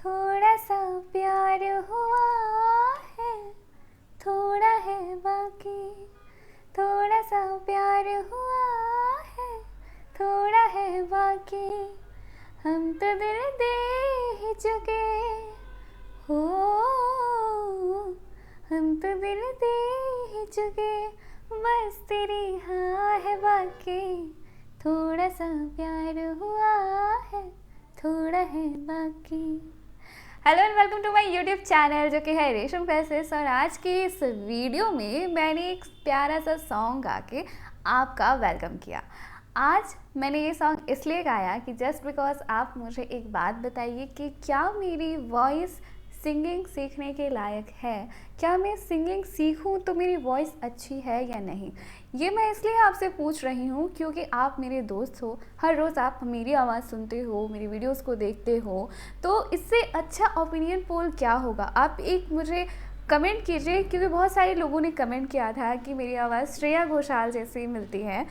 थोड़ा सा प्यार हुआ है, थोड़ा है बाकी। थोड़ा सा प्यार हुआ है, थोड़ा है बाकी। हम तो दिल दे ही चुके हो, हम तो दिल दे ही चुके, बस तेरी हाँ है बाकी। थोड़ा सा प्यार हुआ है, थोड़ा है बाकी। Hello and welcome to my YouTube channel जो कि है रेशम फैसेस। और आज की इस वीडियो में मैंने एक प्यारा सा सॉन्ग गा के आपका वेलकम किया। आज मैंने ये सॉन्ग इसलिए गाया कि जस्ट बिकॉज आप मुझे एक बात बताइए कि क्या मेरी वॉइस सिंगिंग सीखने के लायक है, क्या मैं सिंगिंग सीखूं तो मेरी वॉइस अच्छी है या नहीं। ये मैं इसलिए आपसे पूछ रही हूँ क्योंकि आप मेरे दोस्त हो, हर रोज़ आप मेरी आवाज़ सुनते हो, मेरी वीडियोस को देखते हो, तो इससे अच्छा ओपिनियन पोल क्या होगा। आप एक मुझे कमेंट कीजिए, क्योंकि बहुत सारे लोगों ने कमेंट किया था कि मेरी आवाज़ श्रेया घोषाल जैसी मिलती है।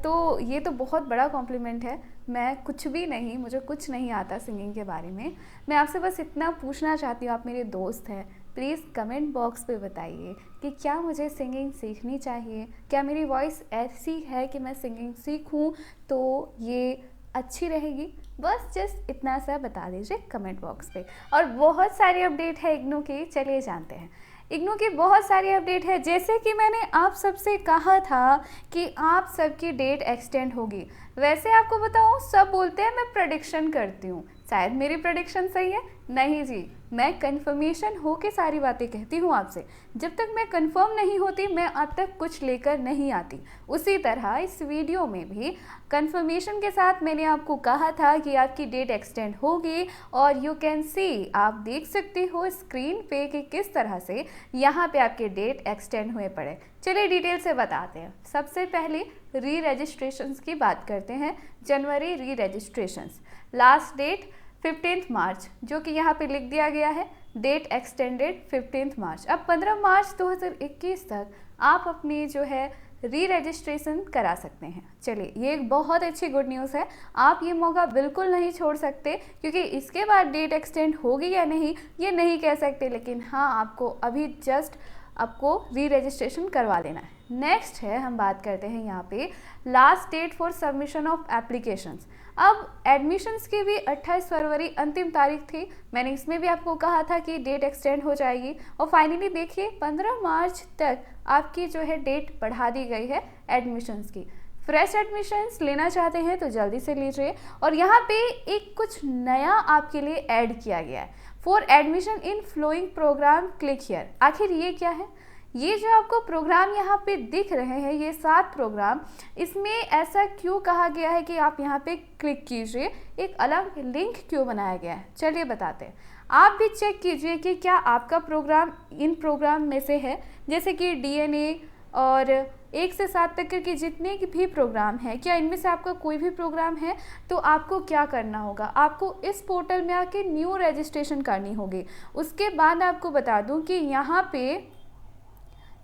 तो ये तो बहुत बड़ा कॉम्प्लीमेंट है। मैं कुछ भी नहीं, मुझे कुछ नहीं आता सिंगिंग के बारे में। मैं आपसे बस इतना पूछना चाहती हूँ, आप मेरे दोस्त हैं, प्लीज़ कमेंट बॉक्स पे बताइए कि क्या मुझे सिंगिंग सीखनी चाहिए, क्या मेरी वॉइस ऐसी है कि मैं सिंगिंग सीखूं तो ये अच्छी रहेगी। बस जस्ट इतना सा बता दीजिए कमेंट बॉक्स पे। और बहुत सारी अपडेट है इग्नू की, चलिए जानते हैं। इग्नू की बहुत सारी अपडेट है, जैसे कि मैंने आप सबसे कहा था कि आप सबकी डेट एक्सटेंड होगी। वैसे आपको बताऊं, सब बोलते हैं मैं प्रेडिक्शन करती हूँ, शायद मेरी प्रेडिक्शन सही है। नहीं जी, मैं कंफर्मेशन हो के सारी बातें कहती हूँ आपसे। जब तक मैं कंफर्म नहीं होती मैं अब तक कुछ लेकर नहीं आती। उसी तरह इस वीडियो में भी कंफर्मेशन के साथ मैंने आपको कहा था कि आपकी डेट एक्सटेंड होगी। और यू कैन सी, आप देख सकते हो स्क्रीन पे कि किस तरह से यहाँ पे आपके डेट एक्सटेंड हुए पड़े। चलिए डिटेल से बताते हैं। सबसे पहले री रजिस्ट्रेशंस की बात करते हैं। जनवरी री रजिस्ट्रेशंस, लास्ट डेट 15 मार्च, जो कि यहाँ पे लिख दिया गया है, डेट एक्सटेंडेड 15 मार्च। अब 15 मार्च 2021 तक आप अपनी जो है री रजिस्ट्रेशन करा सकते हैं। चलिए, ये एक बहुत अच्छी गुड न्यूज़ है। आप ये मौका बिल्कुल नहीं छोड़ सकते, क्योंकि इसके बाद डेट एक्सटेंड होगी या नहीं ये नहीं कह सकते, लेकिन हाँ आपको अभी जस्ट आपको री रजिस्ट्रेशन करवा लेना है। नेक्स्ट है, हम बात करते हैं यहाँ पे last date for submission of applications. अब एडमिशन्स की भी 28 फरवरी अंतिम तारीख थी। मैंने इसमें भी आपको कहा था कि डेट एक्सटेंड हो जाएगी, और फाइनली देखिए 15 मार्च तक आपकी जो है डेट बढ़ा दी गई है एडमिशन्स की। फ्रेश एडमिशन्स लेना चाहते हैं तो जल्दी से लीजिए। और यहाँ पे एक कुछ नया आपके लिए ऐड किया गया है, for admission in following program click here. आखिर ये क्या है? ये जो आपको प्रोग्राम यहाँ पे दिख रहे हैं, ये 7 प्रोग्राम, इसमें ऐसा क्यों कहा गया है कि आप यहाँ पे क्लिक कीजिए, एक अलग लिंक क्यों बनाया गया है, चलिए बताते हैं। आप भी चेक कीजिए कि क्या आपका प्रोग्राम इन प्रोग्राम में से है, जैसे कि डीएनए और 1 से 7 तक के जितने भी प्रोग्राम हैं, क्या इनमें से आपका कोई भी प्रोग्राम है। तो आपको क्या करना होगा, आपको इस पोर्टल में आके न्यू रजिस्ट्रेशन करनी होगी। उसके बाद आपको बता दूं कि यहाँ पे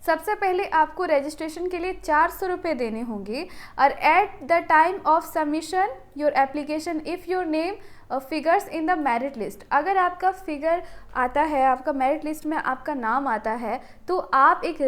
सबसे पहले आपको रजिस्ट्रेशन के लिए 400 रुपये देने होंगे। और at the time of submission your application if your name figures in the merit list, अगर आपका फिगर आता है, आपका मेरिट लिस्ट में आपका नाम आता है, तो आप एक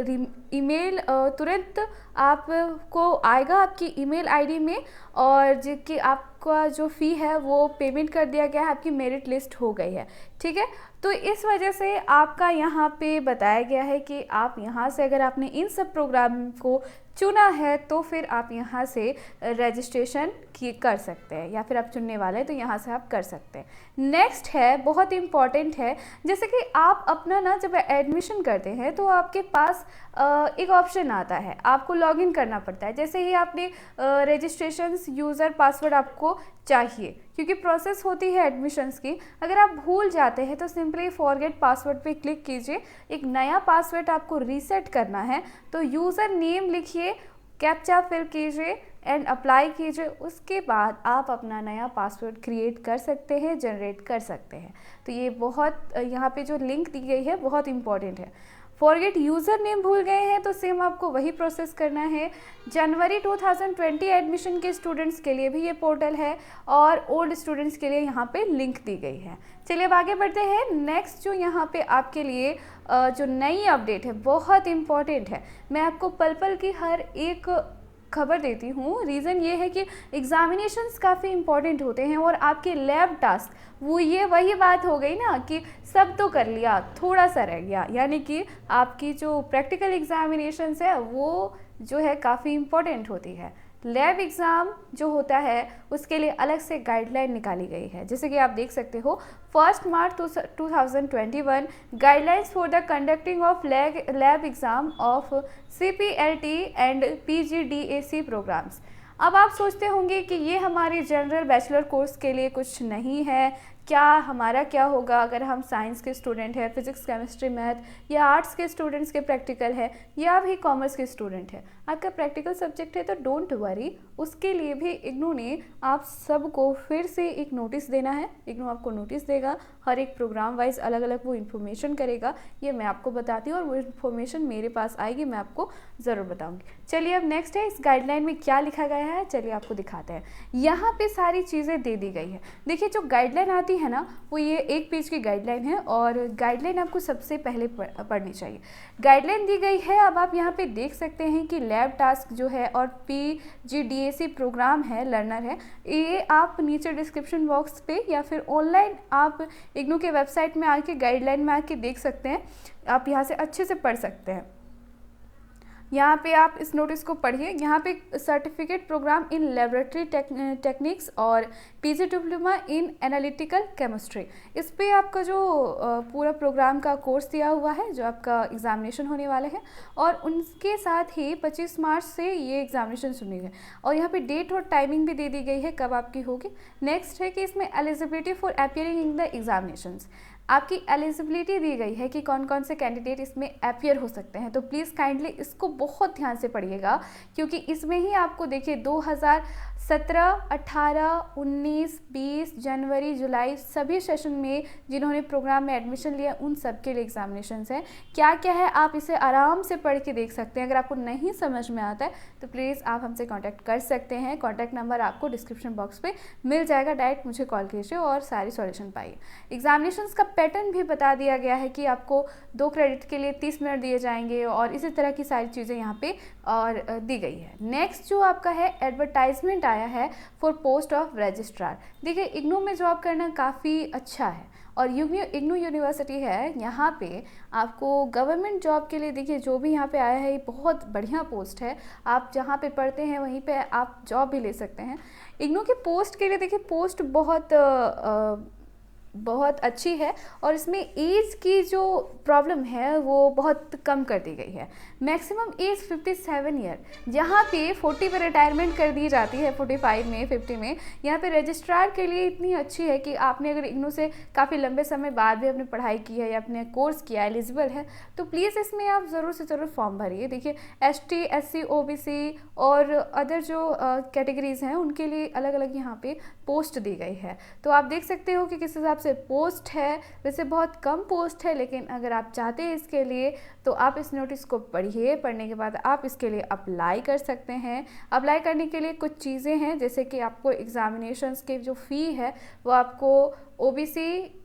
ईमेल तुरंत आपको आएगा आपकी ईमेल आईडी में, और जिसकी आपका जो फ़ी है वो पेमेंट कर दिया गया है, आपकी मेरिट लिस्ट हो गई है। ठीक है, तो इस वजह से आपका यहाँ पे बताया गया है कि आप यहाँ से, अगर आपने इन सब प्रोग्राम को चुना है तो फिर आप यहाँ से रजिस्ट्रेशन कर सकते हैं, या फिर आप चुनने वाले हैं तो यहाँ से आप कर सकते हैं। नेक्स्ट है, बहुत इम्पॉर्टेंट है, जैसे कि आप अपना ना जब एडमिशन करते हैं तो आपके पास एक ऑप्शन आता है, आपको लॉगिन करना पड़ता है। जैसे ही आपने रजिस्ट्रेशन यूज़र पासवर्ड आपको चाहिए, क्योंकि प्रोसेस होती है एडमिशन्स की। अगर आप भूल जाते हैं तो सिंपली फॉरगेट पासवर्ड पे क्लिक कीजिए, एक नया पासवर्ड आपको रीसेट करना है। तो यूज़र नेम लिखिए, कैप्चा फिल कीजिए एंड अप्लाई कीजिए। उसके बाद आप अपना नया पासवर्ड क्रिएट कर सकते हैं, जनरेट कर सकते हैं। तो ये बहुत, यहाँ पे जो लिंक दी गई है बहुत इंपॉर्टेंट है। फॉरगेट यूज़र नेम भूल गए हैं तो सेम आपको वही प्रोसेस करना है। जनवरी 2020 एडमिशन के स्टूडेंट्स के लिए भी ये पोर्टल है और ओल्ड स्टूडेंट्स के लिए यहाँ पे लिंक दी गई है। चलिए अब आगे बढ़ते हैं। नेक्स्ट जो यहाँ पे आपके लिए जो नई अपडेट है बहुत इम्पॉर्टेंट है। मैं आपको पल पल की हर एक खबर देती हूँ। रीज़न ये है कि एग्ज़ामिनेशंस काफ़ी इंपॉर्टेंट होते हैं और आपके लैब टास्क वही बात हो गई ना कि सब तो कर लिया, थोड़ा सा रह गया, यानी कि आपकी जो प्रैक्टिकल एग्ज़ामिनेशंस है वो जो है काफ़ी इम्पॉर्टेंट होती है। लैब एग्ज़ाम जो होता है उसके लिए अलग से गाइडलाइन निकाली गई है, जैसे कि आप देख सकते हो 1 March 2021 guidelines for the conducting of lab exam of CPLT and PGDAC programs. अब आप सोचते होंगे कि ये हमारे जनरल बैचलर कोर्स के लिए कुछ नहीं है, क्या हमारा क्या होगा अगर हम साइंस के स्टूडेंट हैं, फिजिक्स केमिस्ट्री मैथ या आर्ट्स के स्टूडेंट्स के प्रैक्टिकल है या भी कॉमर्स के स्टूडेंट है, आपका प्रैक्टिकल सब्जेक्ट है तो डोंट वरी, उसके लिए भी इग्नू ने आप सबको फिर से एक नोटिस देना है। इग्नू आपको नोटिस देगा, हर एक प्रोग्राम वाइज अलग अलग वो इन्फॉर्मेशन करेगा, ये मैं आपको बताती हूँ और वो इन्फॉर्मेशन मेरे पास आएगी, मैं आपको ज़रूर बताऊँगी। चलिए अब नेक्स्ट है, इस गाइडलाइन में क्या लिखा गया है, चलिए आपको दिखाते हैं। यहाँ पे सारी चीज़ें दे दी गई है। देखिए जो गाइडलाइन आती है ना वो ये 1 पेज की गाइडलाइन है और गाइडलाइन आपको सबसे पहले पढ़नी चाहिए। गाइडलाइन दी गई है, अब आप यहाँ पे देख सकते हैं कि लैब टास्क जो है और PGDAC प्रोग्राम है, लर्नर है, ये आप नीचे डिस्क्रिप्शन बॉक्स पे या फिर ऑनलाइन आप इग्नू के वेबसाइट में आके गाइडलाइन में आके देख सकते हैं। आप यहाँ से अच्छे से पढ़ सकते हैं। यहाँ पे आप इस नोटिस को पढ़िए। यहाँ पे certificate program in laboratory techniques और PG diploma in analytical chemistry, इस पे आपका जो पूरा प्रोग्राम का कोर्स दिया हुआ है, जो आपका एग्जामिनेशन होने वाले हैं और उनके साथ ही 25 मार्च से ये एग्जामिनेशन सुनी है और यहाँ पे डेट और टाइमिंग भी दे दी गई है कब आपकी होगी। नेक्स्ट है कि इसमें eligibility for appearing in the examinations, आपकी एलिजिबिलिटी दी गई है कि कौन कौन से कैंडिडेट इसमें अपीयर हो सकते हैं। तो प्लीज़ काइंडली इसको बहुत ध्यान से पढ़िएगा क्योंकि इसमें ही आपको देखिए 2017, 18, 19, 20 जनवरी, जुलाई सभी सेशन में जिन्होंने प्रोग्राम में एडमिशन लिया उन सब के लिए एग्जामिनेशंस हैं। क्या क्या है आप इसे आराम से पढ़ के देख सकते हैं। अगर आपको नहीं समझ में आता है तो प्लीज़ आप हमसे कांटेक्ट कर सकते हैं। कांटेक्ट नंबर आपको डिस्क्रिप्शन बॉक्स पे मिल जाएगा, डायरेक्ट मुझे कॉल कीजिए और सारी सॉल्यूशन पाइए। एग्जामिनेशंस का पैटर्न भी बता दिया गया है कि आपको 2 क्रेडिट के लिए 30 मिनट दिए जाएंगे और इसी तरह की सारी चीज़ें यहाँ पे और दी गई है। नेक्स्ट जो आपका है एडवर्टाइजमेंट आया है फॉर पोस्ट ऑफ रजिस्ट्रार। देखिए इग्नू में जॉब करना काफ़ी अच्छा है और इग्नू यूनिवर्सिटी है, यहाँ पे आपको गवर्नमेंट जॉब के लिए देखिए जो भी यहाँ पे आया है ये बहुत बढ़िया पोस्ट है। आप जहाँ पे पढ़ते हैं वहीं पे आप जॉब भी ले सकते हैं। इग्नू की पोस्ट के लिए देखिए पोस्ट बहुत अच्छी है और इसमें एज की जो प्रॉब्लम है वो बहुत कम कर दी गई है। मैक्सिमम एज 57 ईयर, जहाँ पे 40 पे रिटायरमेंट कर दी जाती है, 45 में 50 में, यहाँ पे रजिस्ट्रार के लिए इतनी अच्छी है कि आपने अगर इग्नू से काफ़ी लंबे समय बाद भी अपनी पढ़ाई की है या अपने कोर्स किया, एलिजिबल है, तो प्लीज़ इसमें आप ज़रूर से ज़रूर फॉर्म भरिए। देखिए ST, SC, OBC और अदर जो कैटेगरीज़ हैं उनके लिए अलग अलग यहाँ पे पोस्ट दी गई है। तो आप देख सकते हो कि किस हिसाब से पोस्ट है। वैसे बहुत कम पोस्ट है लेकिन अगर आप चाहते हैं इसके लिए तो आप इस नोटिस को पढ़िए। पढ़ने के बाद आप इसके लिए अप्लाई कर सकते हैं। अप्लाई करने के लिए कुछ चीज़ें हैं, जैसे कि आपको एग्जामिनेशंस के जो फ़ी है वो आपको OBC,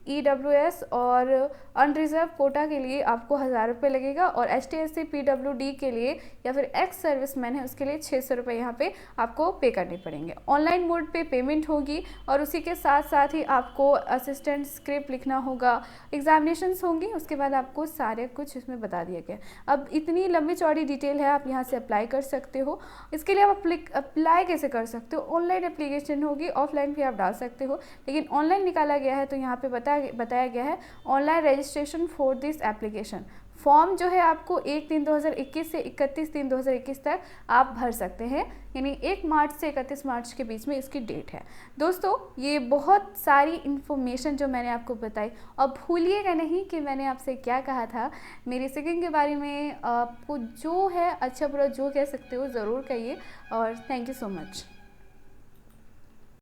EWS और अनरिजर्व कोटा के लिए आपको 1000 रुपये लगेगा और ST, SC, PWD के लिए या फिर एक्स सर्विसमैन है उसके लिए 600 रुपये यहाँ पे आपको पे करने पड़ेंगे। ऑनलाइन मोड पे पेमेंट होगी और उसी के साथ साथ ही आपको असिस्टेंट स्क्रिप्ट लिखना होगा, एग्जामिनेशंस होंगी, उसके बाद आपको सारे कुछ इसमें बता दिया गया। अब इतनी लंबी चौड़ी डिटेल है, आप यहाँ से अप्लाई कर सकते हो। इसके लिए आप अप्लाई कैसे कर सकते हो? ऑनलाइन एप्लीकेशन होगी, ऑफलाइन भी आप डाल सकते हो, लेकिन ऑनलाइन निकाला गया है तो यहाँ पे बताया गया है online registration for this application. Form जो है आपको 1/3/2021 से 31/3/2021 तक आप भर सकते हैं, यानी 1 मार्च से 31 मार्च के बीच में इसकी डेट है। दोस्तों ये बहुत सारी इन्फॉर्मेशन जो मैंने आपको बताई, और भूलिएगा नहीं कि मैंने आपसे क्या कहा था। मेरी सिंगिंग के बारे में आपको जो है अच्छा बुरा जो कह सकते हो ज़रूर कहिए और थैंक यू सो मच।